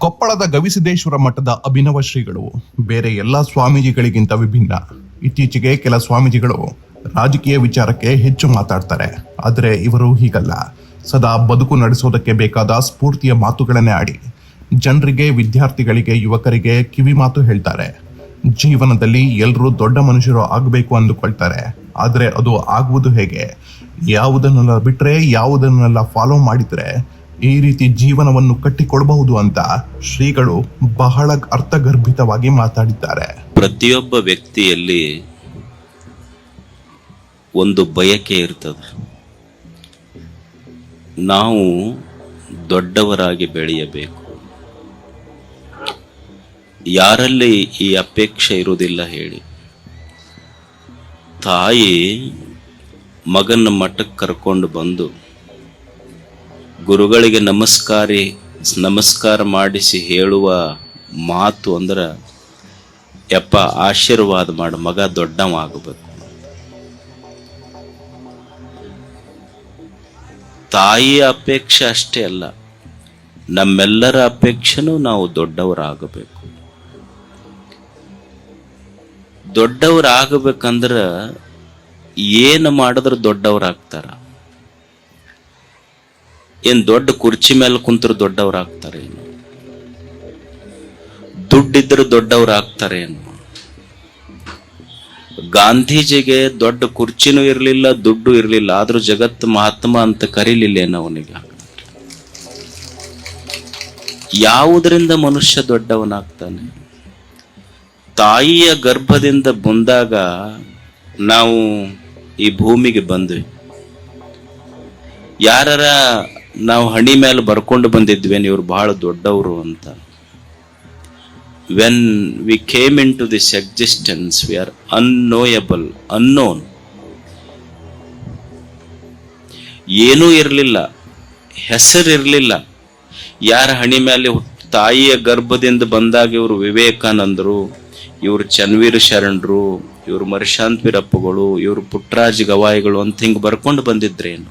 ಕೊಪ್ಪಳದ ಗವಿಸಿದ್ದೇಶ್ವರ ಮಠದ ಅಭಿನವ ಶ್ರೀಗಳು ಬೇರೆ ಎಲ್ಲ ಸ್ವಾಮೀಜಿಗಳಿಗಿಂತ ವಿಭಿನ್ನ. ಇತ್ತೀಚೆಗೆ ಕೆಲ ಸ್ವಾಮೀಜಿಗಳು ರಾಜಕೀಯ ವಿಚಾರಕ್ಕೆ ಹೆಚ್ಚು ಮಾತಾಡ್ತಾರೆ. ಆದರೆ ಇವರು ಹೀಗಲ್ಲ. ಸದಾ ಬದುಕು ನಡೆಸೋದಕ್ಕೆ ಬೇಕಾದ ಸ್ಫೂರ್ತಿಯ ಮಾತುಗಳನ್ನೇ ಆಡಿ ಜನರಿಗೆ, ವಿದ್ಯಾರ್ಥಿಗಳಿಗೆ, ಯುವಕರಿಗೆ ಕಿವಿ ಮಾತು ಹೇಳ್ತಾರೆ. ಜೀವನದಲ್ಲಿ ಎಲ್ಲರೂ ದೊಡ್ಡ ಮನುಷ್ಯರು ಆಗಬೇಕು ಅಂದುಕೊಳ್ತಾರೆ. ಆದರೆ ಅದು ಆಗುವುದು ಹೇಗೆ? ಯಾವುದನ್ನೆಲ್ಲ ಬಿಟ್ರೆ, ಯಾವುದನ್ನೆಲ್ಲ ಫಾಲೋ ಮಾಡಿದ್ರೆ ಈ ರೀತಿ ಜೀವನವನ್ನು ಕಟ್ಟಿಕೊಡಬಹುದು ಅಂತ ಶ್ರೀಗಳು ಬಹಳ ಅರ್ಥಗರ್ಭಿತವಾಗಿ ಮಾತಾಡಿದ್ದಾರೆ. ಪ್ರತಿಯೊಬ್ಬ ವ್ಯಕ್ತಿಯಲ್ಲಿ ಒಂದು ಬಯಕೆ ಇರ್ತದೆ. ನಾವು ದೊಡ್ಡವರಾಗಿ ಬೆಳೆಯಬೇಕು. ಯಾರಲ್ಲಿ ಈ ಅಪೇಕ್ಷೆ ಇರುವುದಿಲ್ಲ ಹೇಳಿ? ತಾಯಿ ಮಗನ ಮಠಕ್ಕೆ ಕರ್ಕೊಂಡು ಬಂದು ಗುರುಗಳಿಗೆ ನಮಸ್ಕಾರ ಮಾಡಿಸಿ ಹೇಳುವ ಮಾತು ಅಂದ್ರೆ, ಯಪ್ಪ ಆಶೀರ್ವಾದ ಮಾಡು, ಮಗ ದೊಡ್ಡವ ಆಗಬೇಕು. ತಾಯಿಯ ಅಪೇಕ್ಷೆ ಅಷ್ಟೇ ಅಲ್ಲ, ನಮ್ಮೆಲ್ಲರ ಅಪೇಕ್ಷೆನೂ ನಾವು ದೊಡ್ಡವರಾಗಬೇಕು. ದೊಡ್ಡವರಾಗಬೇಕಂದ್ರೆ ಏನು ಮಾಡಿದ್ರೆ ದೊಡ್ಡವರಾಗ್ತಾರ? ಏನ್ ದೊಡ್ಡ ಕುರ್ಚಿ ಮೇಲೆ ಕುಂತರು ದೊಡ್ಡವರಾಗ್ತಾರೆ? ಏನು ದುಡ್ಡಿದ್ರು ದೊಡ್ಡವರಾಗ್ತಾರೆ? ಏನು? ಗಾಂಧೀಜಿಗೆ ದೊಡ್ಡ ಕುರ್ಚಿನೂ ಇರಲಿಲ್ಲ, ದುಡ್ಡು ಇರಲಿಲ್ಲ, ಆದ್ರೂ ಜಗತ್ತು ಮಹಾತ್ಮ ಅಂತ ಕರೀಲಿಲ್ಲೇನು ಅವನಿಗೆ? ಯಾವುದರಿಂದ ಮನುಷ್ಯ ದೊಡ್ಡವನಾಗ್ತಾನೆ? ತಾಯಿಯ ಗರ್ಭದಿಂದ ಬಂದಾಗ ನಾವು ಈ ಭೂಮಿಗೆ ಬಂದ್ವಿ. ಯಾರ ನಾವು ಹಣಿ ಮೇಲೆ ಬರ್ಕೊಂಡು ಬಂದಿದ್ವೇನು ಇವ್ರು ಬಹಳ ದೊಡ್ಡವರು ಅಂತ? When we came into this existence we are unknowable, unknown. ಏನೂ ಇರಲಿಲ್ಲ, ಹೆಸರಿರಲಿಲ್ಲ. ಯಾರ ಹಣಿ ಮೇಲೆ ತಾಯಿಯ ಗರ್ಭದಿಂದ ಬಂದಾಗ ಇವರು ವಿವೇಕಾನಂದರು, ಇವರು ಚನ್ವೀರ ಶರಣರು, ಇವರು ಮರಿಶಾಂತ್ ವೀರಪ್ಪಗಳು, ಇವರು ಪುಟ್ಟರಾಜ ಗವಾಯಿಗಳು ಅಂತ ಹಿಂಗೆ ಬರ್ಕೊಂಡು ಬಂದಿದ್ರೇನು?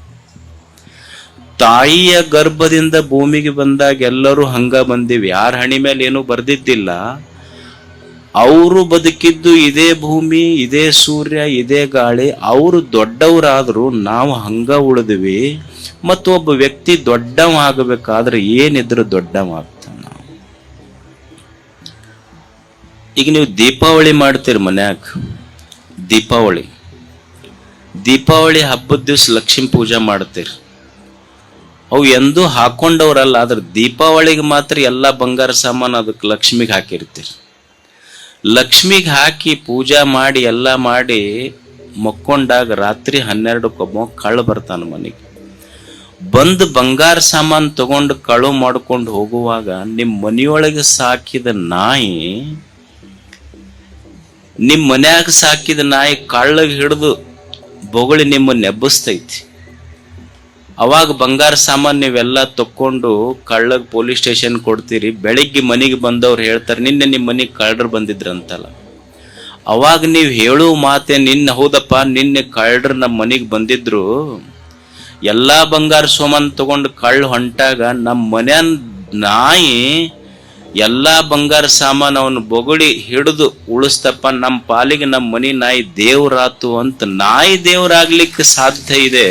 ತಾಯಿಯ ಗರ್ಭದಿಂದ ಭೂಮಿಗೆ ಬಂದಾಗ ಎಲ್ಲರೂ ಹಂಗ ಬಂದಿವಿ. ಯಾರ ಹಣಿ ಮೇಲೆ ಏನೂ ಬರ್ದಿದ್ದಿಲ್ಲ. ಅವರು ಬದುಕಿದ್ದು ಇದೇ ಭೂಮಿ, ಇದೇ ಸೂರ್ಯ, ಇದೇ ಗಾಳಿ. ಅವರು ದೊಡ್ಡವರಾದ್ರು ನಾವು ಹಂಗ ಉಳಿದ್ವಿ. ಮತ್ತು ಒಬ್ಬ ವ್ಯಕ್ತಿ ದೊಡ್ಡವ ಆಗಬೇಕಾದ್ರೆ ಏನಿದ್ರು ದೊಡ್ಡವ ಆಗ್ತಾನ. ಈಗ ನೀವು ದೀಪಾವಳಿ ಮಾಡ್ತೀರಿ ಮನ್ಯಾಗ. ದೀಪಾವಳಿ ಹಬ್ಬದ ದಿವ್ಸ ಲಕ್ಷ್ಮೀ ಪೂಜೆ ಮಾಡ್ತೀರಿ. ಅವು ಎಂದೂ ಹಾಕೊಂಡವ್ರಲ್ಲ, ಆದ್ರೆ ದೀಪಾವಳಿಗೆ ಮಾತ್ರ ಎಲ್ಲ ಬಂಗಾರ ಸಾಮಾನು ಅದಕ್ಕೆ ಲಕ್ಷ್ಮಿಗೆ ಹಾಕಿರ್ತೀರಿ. ಲಕ್ಷ್ಮಿಗೆ ಹಾಕಿ ಪೂಜಾ ಮಾಡಿ ಎಲ್ಲ ಮಾಡಿ ಮಕ್ಕೊಂಡಾಗ ರಾತ್ರಿ 12 ಕಳ್ಳ ಬರ್ತಾನ ಮನೆಗೆ. ಬಂದು ಬಂಗಾರ ಸಾಮಾನು ತಗೊಂಡು ಕಳು ಮಾಡ್ಕೊಂಡು ಹೋಗುವಾಗ ನಿಮ್ಮ ಮನೆಯೊಳಗೆ ಸಾಕಿದ ನಾಯಿ, ನಿಮ್ಮ ಮನ್ಯಾಗ ಸಾಕಿದ ನಾಯಿ ಕಳ್ಳಗೆ ಹಿಡಿದು ಬೊಗಳಿ ನಿಮ್ಮನ್ನ ಎಬ್ಬಿಸ್ತೈತಿ. ಅವಾಗ ಬಂಗಾರ ಸಾಮಾನು ನೀವೆಲ್ಲ ತಕ್ಕೊಂಡು ಕಳ್ಳಗ್ ಪೊಲೀಸ್ ಸ್ಟೇಷನ್ ಕೊಡ್ತೀರಿ. ಬೆಳಿಗ್ಗೆ ಮನೆಗೆ ಬಂದವ್ರು ಹೇಳ್ತಾರೆ, ನಿನ್ನೆ ನಿಮ್ಮ ಮನೆಗೆ ಕಳ್ಳರು ಬಂದಿದ್ರಂತಲ್ಲ. ಅವಾಗ ನೀವು ಹೇಳೋ ಮಾತೆ, ನಿನ್ನೆ ಹೌದಪ್ಪ ನಿನ್ನೆ ಕಳ್ಳರು ನಮ್ಮ ಮನೆಗೆ ಬಂದಿದ್ರು, ಎಲ್ಲಾ ಬಂಗಾರ ಸಾಮಾನು ತಗೊಂಡು ಕಳ್ಳ ಹೊಂಟಾಗ ನಮ್ಮ ಮನೆ ನಾಯಿ ಎಲ್ಲಾ ಬಂಗಾರ ಸಾಮಾನು ಅವನು ಬೊಗಳಿ ಹಿಡಿದು ಉಳಿಸ್ತಪ್ಪ, ನಮ್ಮ ಪಾಲಿಗೆ ನಮ್ಮ ಮನೆ ನಾಯಿ ದೇವ್ರಾತು ಅಂತ. ನಾಯಿ ದೇವ್ರಾಗ್ಲಿಕ್ಕೆ ಸಾಧ್ಯ ಇದೆ,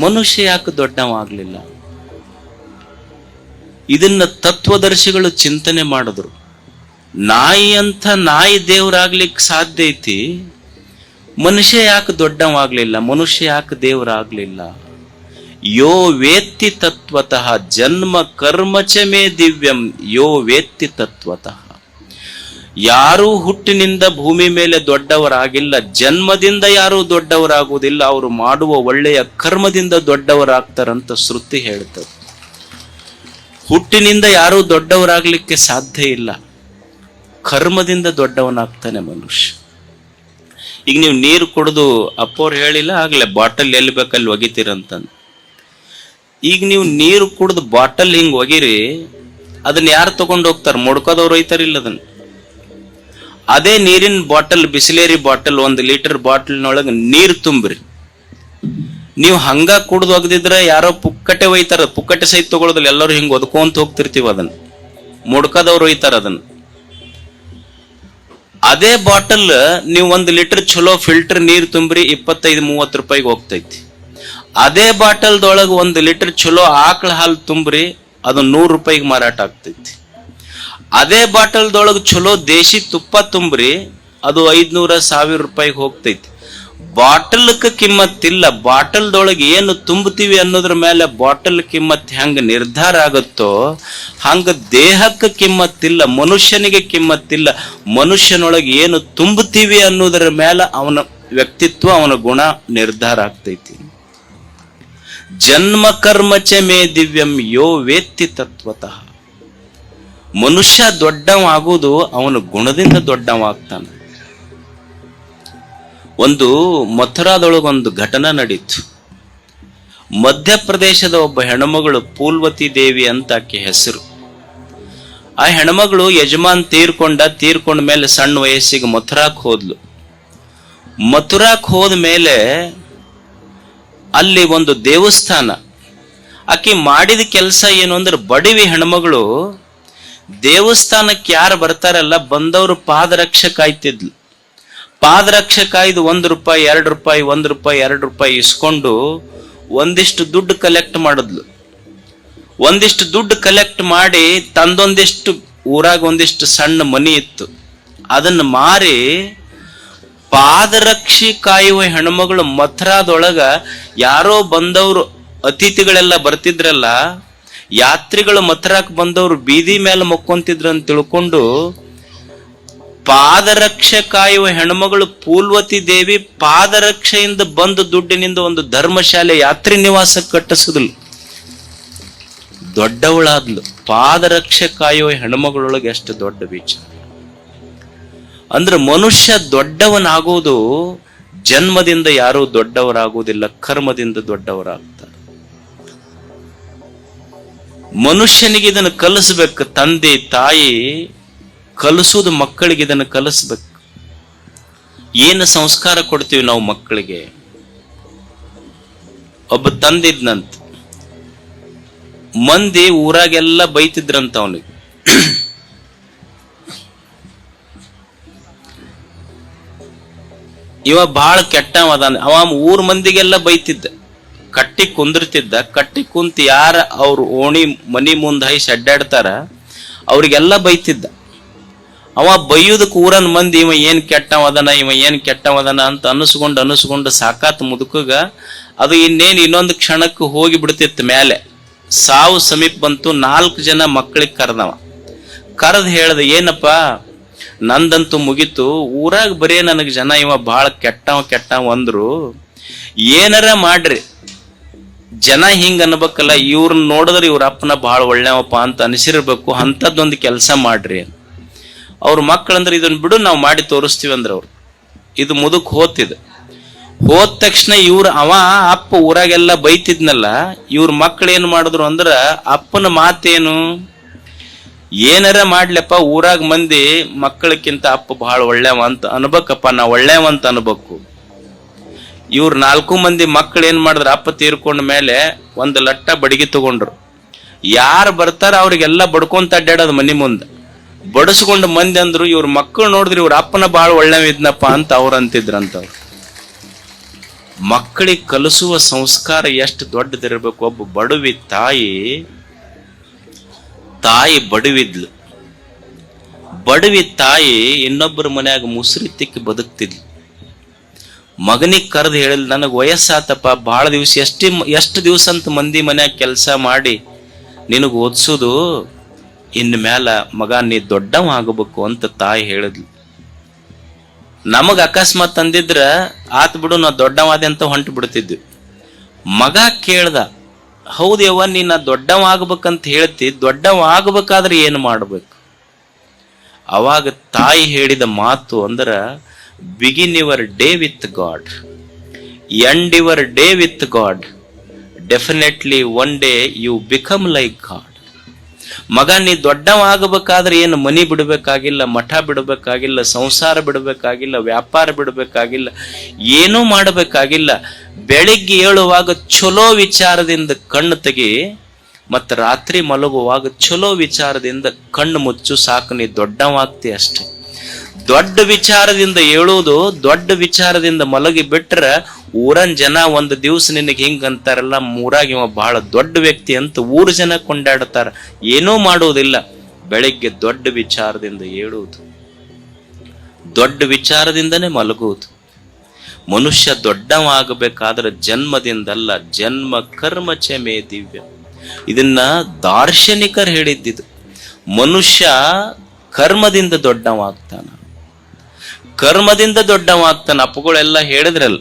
ಮನುಷ್ಯ ಯಾಕೆ ದೊಡ್ಡವಾಗ್ಲಿಲ್ಲ? ಇದನ್ನ ತತ್ವದರ್ಶಿಗಳು ಚಿಂತನೆ ಮಾಡಿದ್ರು. ನಾಯಿ ದೇವ್ರಾಗ್ಲಿಕ್ಕೆ ಸಾಧ್ಯ ಐತಿ, ಮನುಷ್ಯ ಯಾಕೆ ದೊಡ್ಡವಾಗ್ಲಿಲ್ಲ? ಮನುಷ್ಯ ಯಾಕೆ ದೇವರಾಗ್ಲಿಲ್ಲ? ಯೋ ವೇತ್ತಿ ತತ್ವತಃ ಜನ್ಮ ಕರ್ಮಚ ಮೇ ದಿವ್ಯಂ ಯೋ ವೇತ್ತಿ ತತ್ವತಃ. ಯಾರೂ ಹುಟ್ಟಿನಿಂದ ಭೂಮಿ ಮೇಲೆ ದೊಡ್ಡವರಾಗಿಲ್ಲ, ಜನ್ಮದಿಂದ ಯಾರೂ ದೊಡ್ಡವರಾಗುವುದಿಲ್ಲ. ಅವರು ಮಾಡುವ ಒಳ್ಳೆಯ ಕರ್ಮದಿಂದ ದೊಡ್ಡವರಾಗ್ತಾರಂತ ಶ್ರುತಿ ಹೇಳ್ತದೆ. ಹುಟ್ಟಿನಿಂದ ಯಾರೂ ದೊಡ್ಡವರಾಗ್ಲಿಕ್ಕೆ ಸಾಧ್ಯ ಇಲ್ಲ, ಕರ್ಮದಿಂದ ದೊಡ್ಡವನಾಗ್ತಾನೆ ಮನುಷ್ಯ. ಈಗ ನೀವು ನೀರು ಕುಡಿದು, ಅಪ್ಪವ್ರು ಹೇಳಿಲ್ಲ ಆಗ್ಲೇ ಬಾಟಲ್ ಎಲ್ಲಿ ಬೇಕಲ್ಲಿ ಒಗಿತೀರಂತಂದು. ಈಗ ನೀವು ನೀರು ಕುಡಿದು ಬಾಟಲ್ ಹಿಂಗ್ ಒಗಿರಿ, ಅದನ್ನ ಯಾರು ತಗೊಂಡು ಹೋಗ್ತಾರೆ? ಮುಡ್ಕೋದವ್ರು ಒಯ್ತಾರಿಲ್ಲ ಅದನ್ನ. ಅದೇ ನೀರಿನ ಬಾಟಲ್, ಬಿಸಿಲೇರಿ ಬಾಟಲ್, 1 ಲೀಟರ್ ಬಾಟಲ್ನೊಳಗೆ ನೀರು ತುಂಬ್ರಿ. ನೀವು ಹಂಗ ಕುಡ್ದು ಒಗದಿದ್ರೆ ಯಾರೋ ಪುಕ್ಕಟೆ ಒಯ್ತಾರ, ಪುಕ್ಕಟೆ ಸಹಿತ ತಗೊಳ್ಳೋದಿಲ್ಲ, ಎಲ್ಲರೂ ಹಿಂಗ್ ಒದ್ಕೊಂತ ಹೋಗ್ತಿರ್ತೀವಿ ಅದನ್ನ. ಮುಡ್ಕದವ್ರು ಒಯ್ತಾರ ಅದನ್ನ. ಅದೇ ಬಾಟಲ್ ನೀವು 1 ಲೀಟರ್ ಚಲೋ ಫಿಲ್ಟರ್ ನೀರ್ ತುಂಬ್ರಿ 25-30 ರೂಪಾಯಿಗೆ ಹೋಗ್ತೈತಿ. ಅದೇ ಬಾಟಲ್ದೊಳಗೆ 1 ಲೀಟರ್ ಚಲೋ ಆಕಳ ಹಾಲು ತುಂಬ್ರಿ ಅದು 100 ರೂಪಾಯಿಗೆ ಮಾರಾಟ ಆಗ್ತೈತಿ. ಅದೇ ಬಾಟಲ್ದೊಳಗೆ ಚಲೋ ದೇಶಿ ತುಪ್ಪ ತುಂಬ್ರಿ ಅದು 500-1000 ರೂಪಾಯಿಗೆ ಹೋಗ್ತೈತಿ. ಬಾಟಲ್ಕ ಕಿಮ್ಮತ್ತಿಲ್ಲ, ಬಾಟಲ್ದೊಳಗೆ ಏನು ತುಂಬುತ್ತೀವಿ ಅನ್ನೋದ್ರ ಮೇಲೆ ಬಾಟಲ್ ಕಿಮ್ಮತ್ ಹೆಂಗ ನಿರ್ಧಾರ ಆಗುತ್ತೋ ಹಂಗ ದೇಹಕ್ಕೆ ಕಿಮ್ಮತ್ತಿಲ್ಲ, ಮನುಷ್ಯನಿಗೆ ಕಿಮ್ಮತ್ತಿಲ್ಲ. ಮನುಷ್ಯನೊಳಗೆ ಏನು ತುಂಬುತ್ತೀವಿ ಅನ್ನೋದ್ರ ಮೇಲೆ ಅವನ ವ್ಯಕ್ತಿತ್ವ, ಅವನ ಗುಣ ನಿರ್ಧಾರ ಆಗ್ತೈತಿ. ಜನ್ಮ ಕರ್ಮಚ ಮೇ ದಿವ್ಯಂ ಯೋ ವೇತ್ತಿ ತತ್ವತಃ. ಮನುಷ್ಯ ದೊಡ್ಡವಾಗುವುದು ಅವನ ಗುಣದಿಂದ ದೊಡ್ಡವಾಗ್ತಾನೆ. ಒಂದು ಮಥುರಾದೊಳಗೊಂದು ಘಟನೆ ನಡೀತು. ಮಧ್ಯಪ್ರದೇಶದ ಒಬ್ಬ ಹೆಣ್ಮಗಳು ಪೂಲ್ವತಿ ದೇವಿ ಅಂತ ಆಕೆ ಹೆಸರು. ಆ ಹೆಣ್ಮಗಳು ಯಜಮಾನ್ ತೀರ್ಕೊಂಡ ಮೇಲೆ ಸಣ್ಣ ವಯಸ್ಸಿಗೆ ಮಥುರಾಕ್ ಹೋದ್ಲು. ಮಥುರಾಕ್ ಹೋದ ಮೇಲೆ ಅಲ್ಲಿ ಒಂದು ದೇವಸ್ಥಾನ. ಆಕೆ ಮಾಡಿದ ಕೆಲಸ ಏನು ಅಂದ್ರೆ, ಬಡವಿ ಹೆಣ್ಮಗಳು ದೇವಸ್ಥಾನಕ್ಕೆ ಯಾರು ಬರ್ತಾರಲ್ಲ ಬಂದವರು ಪಾದರಕ್ಷೆ ಕಾಯ್ತಿದ್ಲು. ಪಾದರಕ್ಷೆ ಕಾಯ್ದು 1 ರೂಪಾಯಿ 2 ರೂಪಾಯಿ 1 ರೂಪಾಯಿ 2 ರೂಪಾಯಿ ಇಸ್ಕೊಂಡು ಒಂದಿಷ್ಟು ದುಡ್ಡು ಕಲೆಕ್ಟ್ ಮಾಡಿದ್ಲು. ಒಂದಿಷ್ಟು ದುಡ್ಡು ಕಲೆಕ್ಟ್ ಮಾಡಿ ತಂದೊಂದಿಷ್ಟು ಊರಾಗ ಒಂದಿಷ್ಟು ಸಣ್ಣ ಮನಿ ಇತ್ತು, ಅದನ್ನ ಮಾರಿ ಪಾದರಕ್ಷಿ ಕಾಯುವ ಹೆಣ್ಮಗಳು ಮಥುರಾದೊಳಗ ಯಾರೋ ಬಂದವರು ಅತಿಥಿಗಳೆಲ್ಲ ಬರ್ತಿದ್ರಲ್ಲ, ಯಾತ್ರಿಗಳು ಮಥುರಾಕ್ ಬಂದವರು ಬೀದಿ ಮೇಲೆ ಮಕ್ಕೊಂತಿದ್ರು ಅಂತ ತಿಳ್ಕೊಂಡು ಪಾದರಕ್ಷೆ ಕಾಯುವ ಹೆಣ್ಮಗಳು ಪೂಲ್ವತಿ ದೇವಿ ಪಾದರಕ್ಷೆಯಿಂದ ಬಂದ ದುಡ್ಡಿನಿಂದ ಒಂದು ಧರ್ಮಶಾಲೆ ಯಾತ್ರಿ ನಿವಾಸ ಕಟ್ಟಿಸಿದ್ಲು. ದೊಡ್ಡವಳಾದ್ಲು. ಪಾದರಕ್ಷೆ ಕಾಯುವ ಹೆಣ್ಮಗಳೊಳಗೆ ಎಷ್ಟು ದೊಡ್ಡ ವಿಚಾರ ಅಂದ್ರೆ, ಮನುಷ್ಯ ದೊಡ್ಡವನಾಗೋದು ಜನ್ಮದಿಂದ ಯಾರೂ ದೊಡ್ಡವರಾಗುವುದಿಲ್ಲ, ಕರ್ಮದಿಂದ ದೊಡ್ಡವರಾಗ್ತಾರೆ. ಮನುಷ್ಯನಿಗೆ ಇದನ್ನು ಕಲಿಸ್ಬೇಕು. ತಂದೆ ತಾಯಿ ಕಲಿಸೋದು ಮಕ್ಕಳಿಗೆ ಇದನ್ನು ಕಲಿಸ್ಬೇಕು. ಏನು ಸಂಸ್ಕಾರ ಕೊಡ್ತೀವಿ ನಾವು ಮಕ್ಕಳಿಗೆ? ಒಬ್ಬ ತಂದಿದ್ನಂತ, ಮಂದಿ ಊರಾಗೆಲ್ಲ ಬೈತಿದ್ರಂತ ಅವನಿಗೆ. ಇವ ಬಹಳ ಕೆಟ್ಟವದಾನ. ಅವ ಊರ್ ಮಂದಿಗೆಲ್ಲ ಬೈತಿದ್ದ, ಕಟ್ಟಿ ಕುಂದಿರ್ತಿದ್ದ. ಕಟ್ಟಿ ಕುಂತ ಯಾರ ಅವ್ರ ಓಣಿ ಮನಿ ಮುಂದೆ ಹೈಸ್ ಅಡ್ಡಾಡ್ತಾರ ಅವ್ರಿಗೆಲ್ಲ ಬೈತಿದ್ದ. ಅವ ಬೈಯುದಕ್ಕೆ ಊರನ್ ಮಂದಿ ಇವ ಏನ್ ಕೆಟ್ಟವದನ ಅಂತ ಅನಿಸ್ಕೊಂಡು ಸಾಕಾತ್ ಮುದುಕಗ. ಅದು ಇನ್ನೊಂದು ಕ್ಷಣಕ್ಕೆ ಹೋಗಿ ಬಿಡ್ತಿತ್ತು ಮೇಲೆ. ಸಾವು ಸಮೀಪ ಬಂತು. 4 ಜನ ಮಕ್ಕಳಿಗೆ ಕರೆದ್ ಹೇಳ್ದ, ಏನಪ್ಪ ನಂದಂತೂ ಮುಗಿತು, ಊರಾಗ ಬರೇ ನನಗೆ ಜನ ಇವ ಬಹಳ ಕೆಟ್ಟವ ಅಂದ್ರು, ಏನಾರ ಮಾಡ್ರಿ, ಜನ ಹಿಂಗ ಅನ್ಬೇಕಲ್ಲ, ಇವ್ರನ್ನ ನೋಡಿದ್ರೆ ಇವ್ರ ಅಪ್ಪನ ಬಹಳ ಒಳ್ಳೆವಪ್ಪ ಅಂತ ಅನಿಸಿರ್ಬೇಕು, ಅಂತದ್ದೊಂದು ಕೆಲಸ ಮಾಡ್ರಿ. ಅವ್ರ ಮಕ್ಕಳಂದ್ರೆ ಇದನ್ನ ಬಿಡು, ನಾವು ಮಾಡಿ ತೋರಿಸ್ತೀವಿ ಅಂದ್ರ ಅವ್ರು. ಇದು ಮುದುಕ್ ಹೋದ ತಕ್ಷಣ ಅವ ಅಪ್ಪ ಊರಾಗೆಲ್ಲ ಬೈತಿದ್ನಲ್ಲ, ಇವ್ರ ಮಕ್ಕಳು ಏನ್ ಮಾಡಿದ್ರು ಅಂದ್ರ, ಅಪ್ಪನ ಮಾತೇನು, ಏನಾರ ಮಾಡ್ಲಪ್ಪ, ಊರಾಗ ಮಂದಿ ಮಕ್ಕಳಕ್ಕಿಂತ ಅಪ್ಪ ಬಹಳ ಒಳ್ಳೆವ ಅಂತ ಅನ್ಬೇಕಪ್ಪ, ನಾ ಒಳ್ಳೆವ ಅಂತ ಅನ್ಬೇಕು. ಇವ್ರ 4 ಮಂದಿ ಮಕ್ಕಳು ಏನ್ ಮಾಡಿದ್ರ, ಅಪ್ಪ ತೀರ್ಕೊಂಡ ಮೇಲೆ ಒಂದು ಲಟ್ಟ ಬಡಿಗೆ ತಗೊಂಡ್ರು. ಯಾರು ಬರ್ತಾರ ಅವ್ರಿಗೆಲ್ಲ ಬಡ್ಕೊಂತ ಅಡ್ಡಾಡೋದು ಮನಿ ಮುಂದೆ. ಬಡಿಸ್ಕೊಂಡ ಮಂದಿ ಅಂದ್ರು, ಇವ್ರ ಮಕ್ಕಳು ನೋಡಿದ್ರಿ ಇವ್ರ ಅಪ್ಪನ ಬಹಳ ಒಳ್ಳೆವ ಇದ್ನಪ್ಪ ಅಂತ ಅವ್ರು ಅಂತಿದ್ರಂತವ್ರು. ಮಕ್ಕಳಿಗೆ ಕಲಿಸುವ ಸಂಸ್ಕಾರ ಎಷ್ಟು ದೊಡ್ಡದಿರ್ಬೇಕು. ಒಬ್ಬ ಬಡವಿ ತಾಯಿ ಬಡವಿದ್ಲು. ಬಡವಿ ತಾಯಿ ಇನ್ನೊಬ್ಬರ ಮನ್ಯಾಗ ಮುಸ್ರಿ ತಿಕ್ಕಿ ಬದುಕ್ತಿದ್ಲು. ಮಗನಿಗೆ ಕರೆದು ಹೇಳಿದ್, ನನಗೆ ವಯಸ್ಸಾತಪ್ಪ, ಬಹಳ ದಿವಸ ಎಷ್ಟು ದಿವಸ ಅಂತ ಮಂದಿ ಮನ್ಯಾಗ ಕೆಲಸ ಮಾಡಿ ನಿನಗೆ ಓದಿಸೋದು, ಇನ್ ಮ್ಯಾಲ ಮಗ ನೀ ದೊಡ್ಡವ ಆಗಬೇಕು ಅಂತ ತಾಯಿ ಹೇಳಿದ್ಲು. ನಮಗ ಅಕಸ್ಮಾತ್ ಅಂದಿದ್ರ ಆತ್ ಬಿಡು, ನಾ ದೊಡ್ಡವಾದೆ ಅಂತ ಹೊಂಟು ಬಿಡ್ತಿದ್ವಿ. ಮಗ ಕೇಳ್ದ, ಹೌದು ಯವ್ವ, ನೀನ ದೊಡ್ಡವ ಆಗ್ಬೇಕಂತ ಹೇಳ್ತಿ, ದೊಡ್ಡವ ಆಗ್ಬೇಕಾದ್ರೆ ಏನು ಮಾಡ್ಬೇಕು? ಅವಾಗ ತಾಯಿ ಹೇಳಿದ ಮಾತು ಅಂದ್ರ, begin your day with God, end your day with God, definitely one day you become like God. ಮಗ, ನೀ ದೊಡ್ಡವಾಗಬೇಕಾದ್ರೆ ಏನು ಮನಿ ಬಿಡಬೇಕಾಗಿಲ್ಲ, ಮಠ ಬಿಡಬೇಕಾಗಿಲ್ಲ, ಸಂಸಾರ ಬಿಡಬೇಕಾಗಿಲ್ಲ, ವ್ಯಾಪಾರ ಬಿಡಬೇಕಾಗಿಲ್ಲ, ಏನೂ ಮಾಡಬೇಕಾಗಿಲ್ಲ. ಬೆಳಿಗ್ಗೆ ಏಳುವಾಗ ಚಲೋ ವಿಚಾರದಿಂದ ಕಣ್ಣು ತೆಗಿ, ಮತ್ತು ರಾತ್ರಿ ಮಲಗುವಾಗ ಚಲೋ ವಿಚಾರದಿಂದ ಕಣ್ಣು ಮುಚ್ಚು, ಸಾಕು ನೀ ದೊಡ್ಡವಾಗ್ತಿ ಅಷ್ಟೆ. ದೊಡ್ಡ ವಿಚಾರದಿಂದ ಹೇಳುವುದು, ದೊಡ್ಡ ವಿಚಾರದಿಂದ ಮಲಗಿ ಬಿಟ್ರ ಊರನ್ ಜನ ಒಂದು ದಿವ್ಸ ನಿನಗೆ ಹಿಂಗ ಅಂತಾರಲ್ಲ, ಊರಾಗ ಇವ ಬಹಳ ದೊಡ್ಡ ವ್ಯಕ್ತಿ ಅಂತ ಊರ ಜನ ಕೊಂಡಾಡ್ತಾರ. ಏನೂ ಮಾಡುವುದಿಲ್ಲ. ಬೆಳಿಗ್ಗೆ ದೊಡ್ಡ ವಿಚಾರದಿಂದ ಹೇಳುವುದು, ದೊಡ್ಡ ವಿಚಾರದಿಂದನೇ ಮಲಗುವುದು. ಮನುಷ್ಯ ದೊಡ್ಡವಾಗಬೇಕಾದ್ರೆ ಜನ್ಮದಿಂದಲ್ಲ, ಜನ್ಮ ಕರ್ಮಚ ಮೇ ದಿವ್ಯ. ಇದನ್ನ ದಾರ್ಶನಿಕರು ಹೇಳಿದ್ದಿದು. ಮನುಷ್ಯ ಕರ್ಮದಿಂದ ದೊಡ್ಡವಾಗ್ತಾನ, ಕರ್ಮದಿಂದ ದೊಡ್ಡವಾಗ್ತಾನ. ಅಪ್ಪಗಳೆಲ್ಲ ಹೇಳಿದ್ರಲ್ಲ,